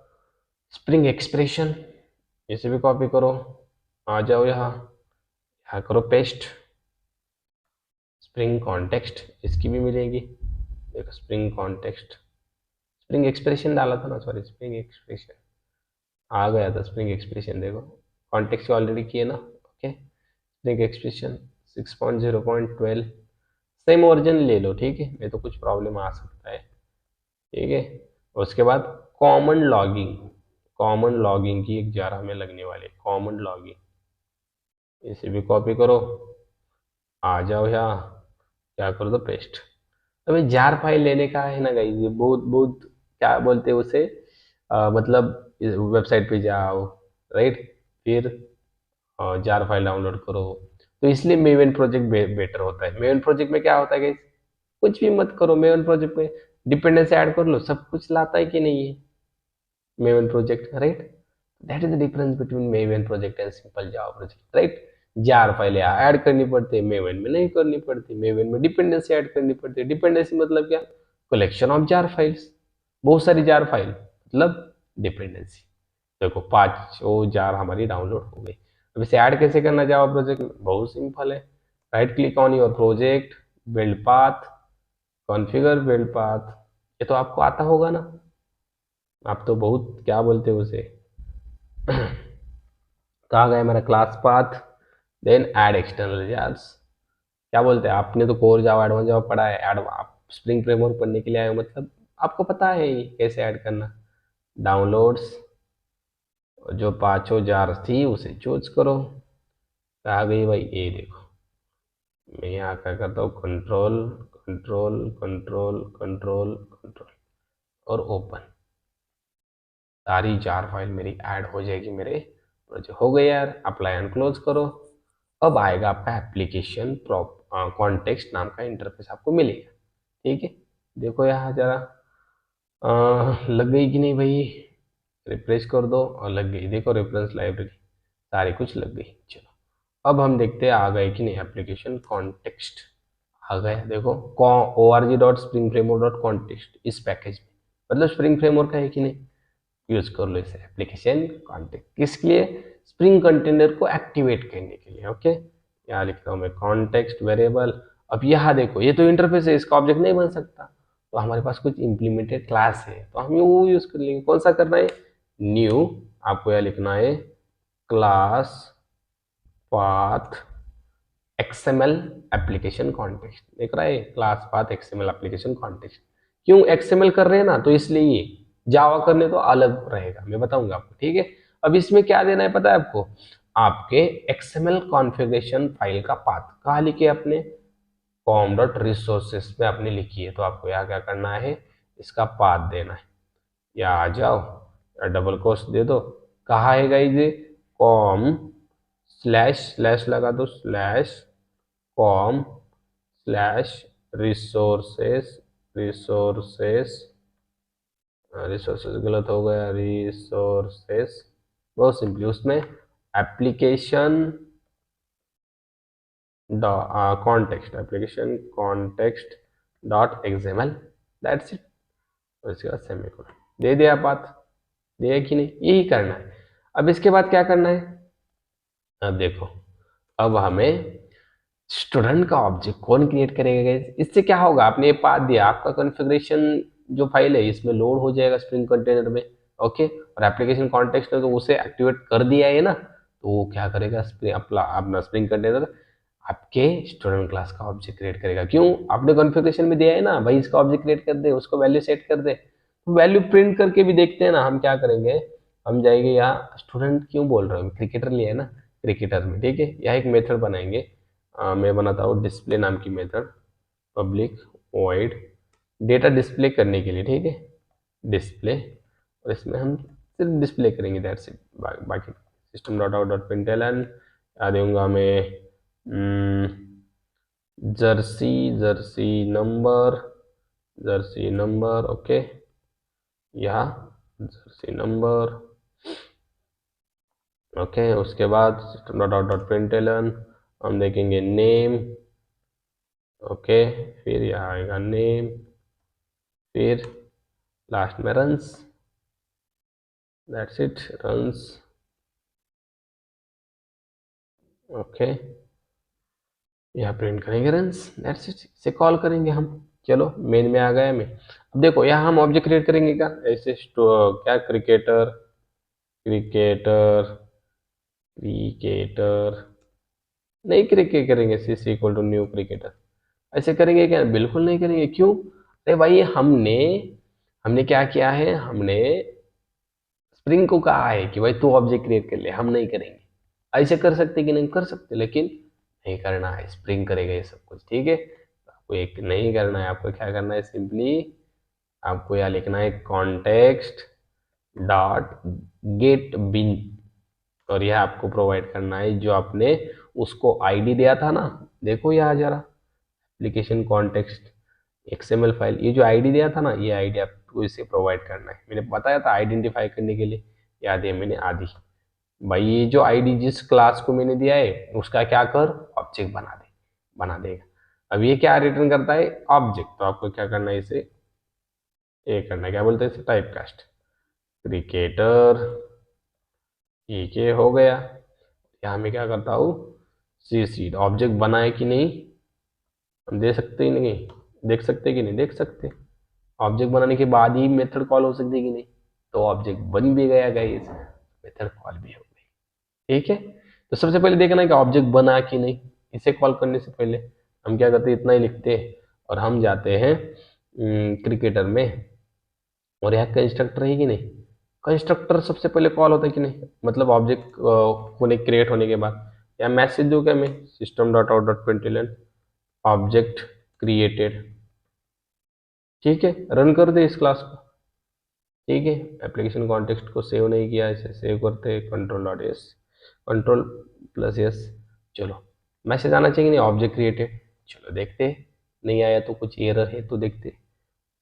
स्प्रिंग एक्सप्रेशन, इसे भी कॉपी करो, आ जाओ यहाँ, यहाँ करो पेस्ट, स्प्रिंग कॉन्टेक्स्ट इसकी भी मिलेगी, देखो स्प्रिंग कॉन्टेक्स्ट, स्प्रिंग एक्सप्रेशन डाला था ना, सॉरी स्प्रिंग एक्सप्रेशन आ गया था, स्प्रिंग एक्सप्रेशन देखो, कॉन्टेक्स्ट ऑलरेडी किए ना। Okay, spring expression 6.0.12 same version ले लो, ठीक है, नहीं तो कुछ प्रॉब्लम आ सकता है, ठीक है। उसके बाद कॉमन लॉगिंग, कॉमन लॉगिंग की एक जार हमें लगने वाली है, कॉमन लॉगिंग, इसे भी कॉपी करो, आ जाओ यहाँ, क्या कर दो पेस्ट। अभी जार फाइल लेने का है ना गाइस, ये बहुत बहुत क्या बोलते हैं उसे, मतलब वेबसाइट पे जाओ, राइट, फिर जार फाइल डाउनलोड करो, तो इसलिए मेवन प्रोजेक्ट बेटर होता है। मेवन प्रोजेक्ट में क्या होता है गाइस, कुछ भी मत करो, मेवन प्रोजेक्ट में डिपेंडेंसी ऐड कर लो, सब कुछ लाता है कि नहीं है maven project, right. That is the difference between maven project and simple Java project, right. Jar file add करनी पड़ती है, मेवन में नहीं करनी पड़ती, मेवन में डिपेंडेंसी ऐड करनी पड़ती है। डिपेंडेंसी मतलब क्या, कलेक्शन ऑफ जार फाइल्स, बहुत सारी जार फाइल मतलब डिपेंडेंसी। देखो 5 जार हमारी डाउनलोड हो गई। अब इसे ऐड कैसे करना जावा प्रोजेक्ट में, बहुत सिंपल है, right click on your project, build path, configure build path, ये तो आपको आता होगा ना, आप तो बहुत क्या बोलते हो उसे, कहा गया मेरा class path, then add external jars, क्या बोलते हैं, आपने तो कोर जावा एडवांस जावा पढ़ा है, ऐड आप स्प्रिंग फ्रेमवर्क पढ़ने के लिए आए हो, मतलब आपको पता है ये कैसे ऐड करना। डाउनलोड्स, जो 5 जार थी उसे चूज करो, आ गई भाई, ये देखो, मैं यहाँ क्या करता हूँ, control control control control control और ओपन, सारी जार फाइल मेरी ऐड हो जाएगी मेरे प्रोजेक्ट। हो गया यार, अप्लाई एंड क्लोज करो। अब आएगा आपका एप्लीकेशन कॉन्टेक्स्ट नाम का इंटरफेस आपको मिलेगा, ठीक है। देखो यहाँ जरा लग गई कि नहीं भाई, रिफ्रेश कर दो और लग गई, देखो रेफरेंस लाइब्रेरी सारी कुछ लग गई। चलो अब हम देखते हैं आ गए कि नहीं, एप्लीकेशन कॉन्टेक्स्ट आ गया, देखो org.springframework.context इस पैकेज में, मतलब स्प्रिंग फ्रेमवर्क का है कि नहीं, यूज कर लो इसे, एप्लीकेशन कॉन्टेक्ट किसके लिए, स्प्रिंग कंटेनर को एक्टिवेट करने के लिए। ओके, यहाँ लिखता हूँ मैं कॉन्टेक्स्ट वेरिएबल। अब यहाँ देखो, ये तो इंटरफेस है, इसका ऑब्जेक्ट नहीं बन सकता, तो हमारे पास कुछ इंप्लीमेंटेड क्लास है, तो हम वो यूज कर लेंगे। कौन सा करना है, न्यू, आपको यह लिखना है class path XML application context, देख रहा है, class path XML application context. क्यों एक्सएमएल कर रहे हैं ना, तो इसलिए ये जावा करने तो अलग रहेगा, मैं बताऊंगा आपको, ठीक है। अब इसमें क्या देना है पता है आपको, आपके एक्सएमएल कॉन्फ़िगरेशन फाइल का पाथ कहाँ लिखे अपने com.resources में आपने लिखी है, तो आपको यहाँ क्या करना है, इसका पाथ देना है। या आ जाओ या डबल कोट्स दे दो, कहाँ है गाइस ये, कॉम स्लैश स्लैश लगा दो, slash com slash resources, resources, resources गलत हो गया, रिसोर्सेस, बहुत सिंपली उसमें application context, application context dot XML, that's it. और इसके बाद सेमीकोलन दे दिया, बात दिया कि नहीं, यही करना है। अब इसके बाद क्या करना है, अब देखो, अब हमें स्टूडेंट का ऑब्जेक्ट कौन क्रिएट करेगा, इससे क्या होगा, आपने ये पाथ दिया, आपका कॉन्फ़िगरेशन जो फाइल है इसमें लोड हो जाएगा स्प्रिंग कंटेनर में, ओके। और एप्लीकेशन कॉन्टेक्स्ट है तो उसे एक्टिवेट कर दिया है ना, तो वो क्या करेगा, अपना स्प्रिंग कंटेनर आपके स्टूडेंट क्लास का ऑब्जेक्ट क्रिएट करेगा। क्यों, आपने कॉन्फ़िगरेशन में दिया है ना भाई, इसका ऑब्जेक्ट क्रिएट कर दे, उसको वैल्यू सेट कर दे, तो वैल्यू प्रिंट करके भी देखते हैं ना, हम क्या करेंगे, हम जाएंगे यहाँ, स्टूडेंट क्यों बोल रहे हैं, क्रिकेटर लिया है ना, क्रिकेटर में, ठीक है। यहाँ एक मेथड बनाएंगे, मैं बनाता हूँ डिस्प्ले नाम की method, public void data display करने के लिए, ठीक है, डिस्प्ले, और इसमें हम सिर्फ डिस्प्ले करेंगे, दैट्स इट। बाकी system dot out dot println आ दूंगा मैं, jersey jersey number, jersey number, okay, यहाँ जर्सी नंबर, ओके। उसके बाद system dot out dot println हम देखेंगे नेम, ओके, फिर यहाँ आएगा नेम, फिर लास्ट में runs, that's it, runs, okay, यहाँ प्रिंट करेंगे रन्स, दैट्स इट, इसे कॉल करेंगे हम। चलो मेन में आ गया मैं। अब देखो यहाँ हम ऑब्जेक्ट क्रिएट करेंगे क्या, ऐसे क्या, क्रिकेटर, क्रिकेटर, क्रिकेटर नहीं, क्रिकेट करेंगे सी इक्वल टू न्यू क्रिकेटर, ऐसे करेंगे क्या, बिल्कुल नहीं करेंगे। क्यों, अरे भाई हमने हमने क्या किया है, हमने स्प्रिंग को कहा है कि भाई तू ऑब्जेक्ट क्रिएट कर ले, हम नहीं करेंगे। ऐसे कर सकते कि नहीं, कर सकते, लेकिन नहीं करना है, स्प्रिंग करेगा ये सब कुछ, ठीक है। तो आपको एक नहीं करना है, आपको क्या करना है, सिंपली आपको यहाँ लिखना है कॉन्टेक्स्ट डॉट गेट बिन, और यह आपको प्रोवाइड करना है जो आपने उसको आईडी दिया था ना, देखो यहाँ जरा, एप्लीकेशन कॉन्टेक्स्ट एक्सएमएल फाइल, ये जो आईडी दिया था ना, ये आईडी आपको इसे प्रोवाइड करना है। मैंने बताया था आइडेंटिफाई करने के लिए, याद है मैंने आदि, भाई ये जो आईडी जिस क्लास को मैंने दिया है उसका क्या कर, ऑब्जेक्ट बना दे, बना देगा। अब ये क्या रिटर्न करता है, ऑब्जेक्ट, तो आपको क्या करना है, इसे ये करना है, क्या बोलते हैं इसे, टाइप कास्ट, क्रिकेटर, ठीक है, हो गया। यहाँ मैं क्या करता हूँ, सी सीड, ऑब्जेक्ट बना है कि नहीं, हम दे सकते ही नहीं, देख सकते कि नहीं, देख सकते, ऑब्जेक्ट बनाने के बाद ही मेथड कॉल हो सकती है कि नहीं, तो ऑब्जेक्ट बन भी गया गाइस, मेथड कॉल भी हो गई, ठीक है। तो सबसे पहले देखना है कि ऑब्जेक्ट बना कि नहीं, इसे कॉल करने से पहले हम क्या करते हैं, इतना ही लिखते हैं और हम जाते हैं क्रिकेटर में, और यहाँ कंस्ट्रक्टर है कि नहीं, कंस्ट्रक्टर सबसे पहले कॉल होता है कि नहीं, मतलब ऑब्जेक्ट होने क्रिएट होने के बाद, या मैसेज दो क्या मैं, system dot out dot println object created, ठीक है, रन कर दे इस क्लास को, ठीक है। एप्लीकेशन कॉन्टेक्स्ट को सेव नहीं किया, इसे सेव करते हैं, control dot S, control plus S, चलो मैसेज आना चाहिए नहीं, ऑब्जेक्ट क्रिएटेड, चलो देखते हैं, नहीं आया तो कुछ एरर है तो देखते,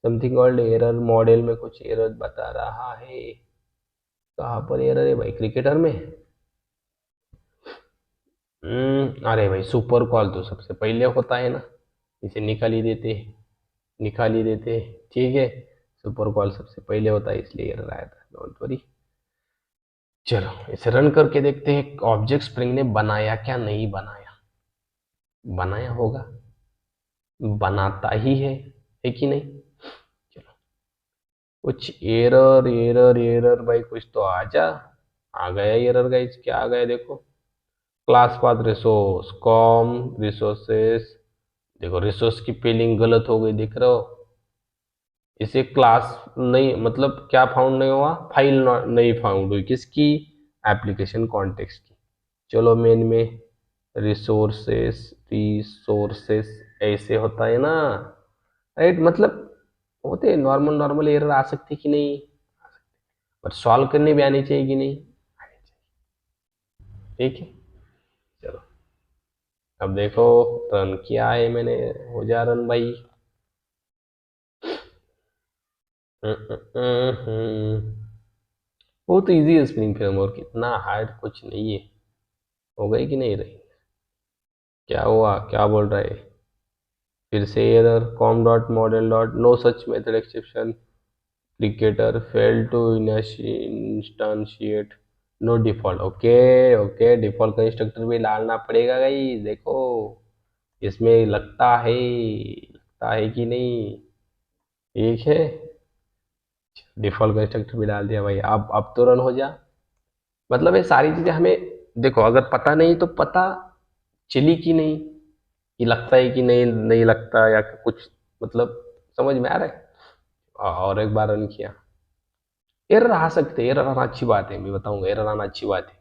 समथिंग ऑल्ड एरर, मॉडल में कुछ एरर बता रहा है, कहाँ पर एरर है भाई, क्रिकेटर में, अरे भाई सुपर कॉल तो सबसे पहले होता है ना, इसे निकाल ही देते, निकाल ही देते, ठीक है, सुपर कॉल सबसे पहले होता है इसलिए एरर आया था, डोंट वरी। चलो इसे रन करके देखते हैं ऑब्जेक्ट स्प्रिंग ने बनाया क्या, नहीं बनाया, बनाया होगा, बनाता ही है कि नहीं, चलो कुछ एरर एरर एरर भाई, कुछ तो आ जा, आ गया एरर गाइस, क्या आ गया देखो, class path resource com resources, देखो रिसोर्स की स्पेलिंग गलत हो गई, दिख रहा हो, इसे क्लास नहीं, मतलब क्या फाउंड नहीं हुआ, फाइल नहीं फाउंड हुई, किसकी, एप्लीकेशन कॉन्टेक्स्ट की। चलो मेन में रिसोर्सेस, रिसोर्सेस ऐसे होता है ना, राइट, मतलब होते नॉर्मल नॉर्मल एरर आ सकती कि नहीं, पर सॉल्व करने भी आनी चाहिए कि नहीं, ठीक है। चलो अब देखो, रन किया है मैंने, हो जा रन भाई। वो तो इजी है स्प्रिंग फ्रेमवर्क, इतना हार्ड कुछ नहीं है। हो गई कि नहीं रही, क्या हुआ, क्या बोल रहा है, फिर से error, com dot model dot no such method exception, cricketer fail to instantiate no default. Okay okay, default constructor भी डालना पड़ेगा गाइस, देखो इसमें लगता है कि नहीं, ठीक है। डिफॉल्ट कंस्ट्रक्टर भी डाल दिया भाई, अब तो रन हो जा। मतलब ये सारी चीजें हमें, देखो अगर पता नहीं तो पता चली कि नहीं, कि लगता है कि नहीं नहीं लगता या कुछ, मतलब समझ में आ रहा है। और एक बार रन किया, एरर आ सकते हैं, एरर आना अच्छी बात है, मैं बताऊंगा एरर आना अच्छी बात है,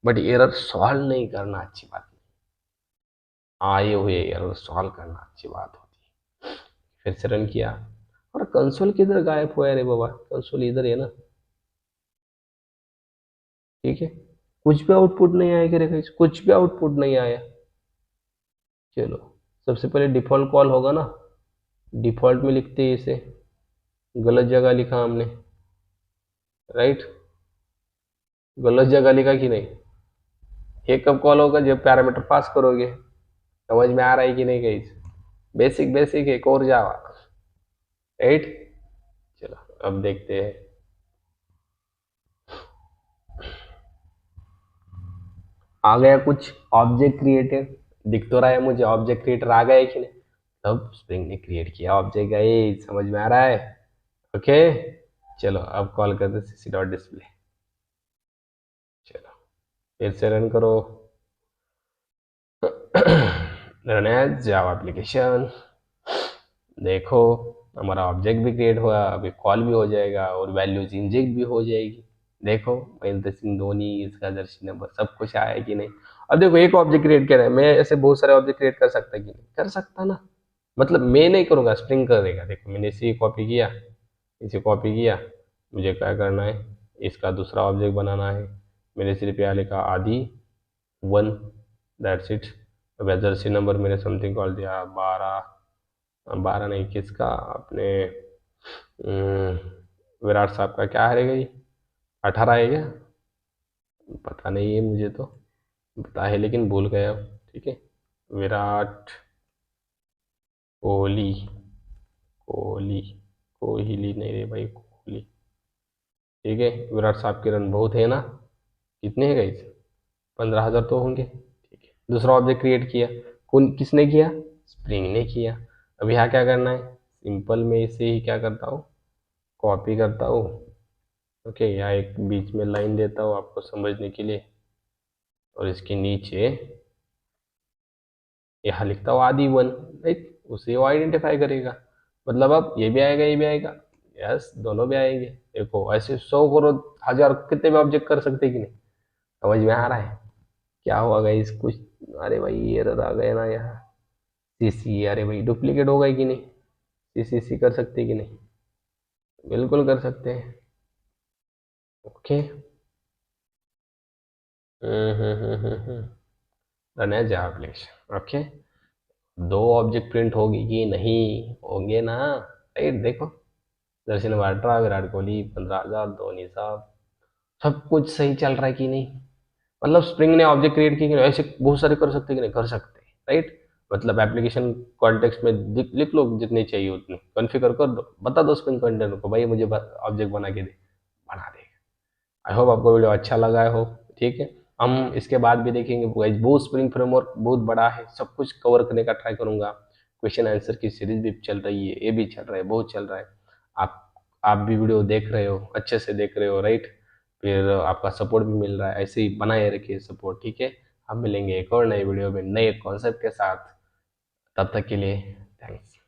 बट एरर सॉल्व नहीं करना अच्छी बात नहीं। आए हुए एरर सॉल्व करना अच्छी बात होती है। फिर से रन किया, और कंसोल किधर गायब हुआ है रे बाबा, कंसोल इधर है ना, ठीक है। कुछ भी आउटपुट नहीं आया, क्या रेखा, कुछ भी आउटपुट नहीं आया। चलो सबसे पहले डिफॉल्ट कॉल होगा ना, डिफॉल्ट में लिखते हैं इसे, गलत जगह लिखा हमने, राइट, गलत जगह लिखा कि नहीं। ये कब कॉल होगा, जब पैरामीटर पास करोगे। समझ में आ रहा है कि नहीं कहीं, बेसिक बेसिक है, कोर जावा, राइट। चलो अब देखते हैं, आ गया कुछ ऑब्जेक्ट क्रिएटेड, दिख तो रहा है मुझे ऑब्जेक्ट क्रिएटर आ गया कि नहीं, तब स्प्रिंग ने क्रिएट किया ऑब्जेक्ट, गए समझ में आ रहा है। ओके, चलो अब कॉल करते सीसी डॉट डिस्प्ले। चलो फिर से रन करो, रन एज जावा एप्लीकेशन। देखो हमारा ऑब्जेक्ट भी क्रिएट हुआ, अभी कॉल भी हो जाएगा और वैल्यूज इंजेक्ट भी हो जाएगी। देखो महेंद्र सिंह धोनी, इसका जर्सी नंबर, सब कुछ आया है कि नहीं। अब देखो एक ऑब्जेक्ट क्रिएट कर रहा है, मैं ऐसे बहुत सारे ऑब्जेक्ट क्रिएट कर सकता कि नहीं, कर सकता ना, मतलब मैं नहीं करूंगा, स्प्रिंग करेगा। देखो मैंने इसे कॉपी किया, इसे कॉपी किया, मुझे क्या करना है, इसका दूसरा ऑब्जेक्ट बनाना है। मैंने सिर्फ यहाँ लिखा आदि 1, दैट्स इट। अब जर्सी नंबर मैंने समथिंग कॉल दिया 12, 12 नहीं, किसका अपने विराट साहब का क्या है गई, 18 है क्या, पता नहीं है मुझे तो, पता है लेकिन भूल गया हूँ, ठीक है। विराट कोहली, कोहली, कोहली नहीं रे भाई, कोहली, ठीक है। विराट साहब के रन बहुत है ना, कितने हैं गई, 15,000 तो होंगे, ठीक है। दूसरा ऑब्जेक्ट क्रिएट किया, कौन किसने किया, स्प्रिंग ने किया। अब यहाँ क्या करना है, सिंपल में इसे ही क्या करता हूँ, कॉपी करता हूँ। ओके, यहाँ एक बीच में लाइन देता हूँ आपको समझने के लिए, और इसके नीचे यहाँ लिखता हूँ आदि 1, राइट, उसे वो आइडेंटिफाई करेगा। मतलब अब ये भी आएगा, ये भी आएगा, यस दोनों भी आएंगे। देखो ऐसे 100 करोड़, 1000 कितने भी ऑब्जेक्ट कर सकते हैं कि नहीं, समझ में आ रहा है। क्या हुआ गाइस कुछ, अरे भाई एरर आ गया ना यहाँ, सीसी, अरे भाई डुप्लीकेट हो गई कि नहीं, सीसी कर सकते कि नहीं, बिल्कुल कर सकते हैं। ओके, रन है जावा एप्लीकेशन। ओके, दो ऑब्जेक्ट प्रिंट होगी कि नहीं, होंगे ना, राइट। देखो दर्शन वाड्रा, विराट कोहली, 15,000, धोनी साहब, सब कुछ सही चल रहा है कि नहीं। मतलब स्प्रिंग ने ऑब्जेक्ट क्रिएट किए कि नहीं, ऐसे बहुत सारे कर सकते कि नहीं, कर सकते, राइट। मतलब एप्लीकेशन कॉन्टेक्स्ट में लिख लो जितने चाहिए उतने, कॉन्फ़िगर कर दो, बता दो स्प्रिंग कंटेनर को भाई मुझे ऑब्जेक्ट बना के दे, बना देगा। आई होप आपको वीडियो अच्छा लगा है, हो ठीक है। हम इसके बाद भी देखेंगे, बहुत स्प्रिंग फ्रेमवर्क बहुत बड़ा है, सब कुछ कवर करने का ट्राई करूंगा। क्वेश्चन आंसर की सीरीज भी चल रही है, ये भी चल रहा है, बहुत चल रहा है। आप आप भी वीडियो देख रहे हो, अच्छे से देख रहे हो, राइट। फिर आपका सपोर्ट भी मिल रहा है, ऐसे ही बनाए रखिए सपोर्ट, ठीक है। हम मिलेंगे एक और नए वीडियो में नए कॉन्सेप्ट के साथ, तब तक के लिए थैंक्स।